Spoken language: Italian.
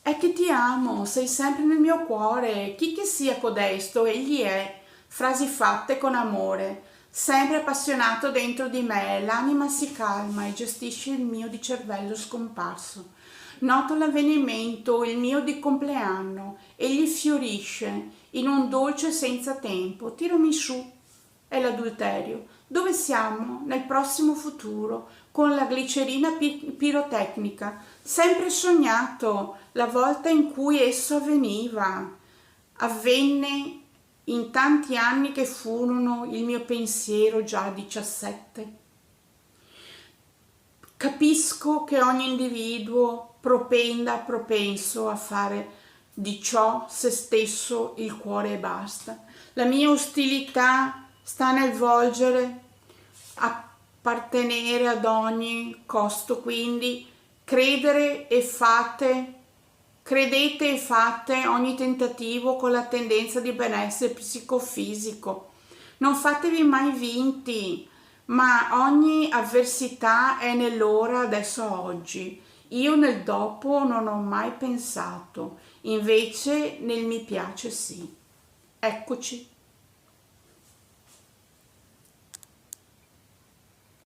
È che ti amo, sei sempre nel mio cuore, chi che sia codesto, egli è. Frasi fatte con amore, sempre appassionato dentro di me, l'anima si calma e gestisce il mio di cervello scomparso. Noto l'avvenimento, il mio di compleanno, egli fiorisce in un dolce senza tempo, tirami su. È l'adulterio. Dove siamo? Nel prossimo futuro, con la glicerina pirotecnica. Sempre sognato la volta in cui esso avveniva. Avvenne in tanti anni che furono il mio pensiero già 17. Capisco che ogni individuo propenso a fare di ciò se stesso il cuore e basta. La mia ostilità sta nel volgere, appartenere ad ogni costo, quindi credete e fate ogni tentativo con la tendenza di benessere psicofisico. Non fatevi mai vinti, ma ogni avversità è nell'ora adesso oggi. Io nel dopo non ho mai pensato, invece nel mi piace sì. Eccoci.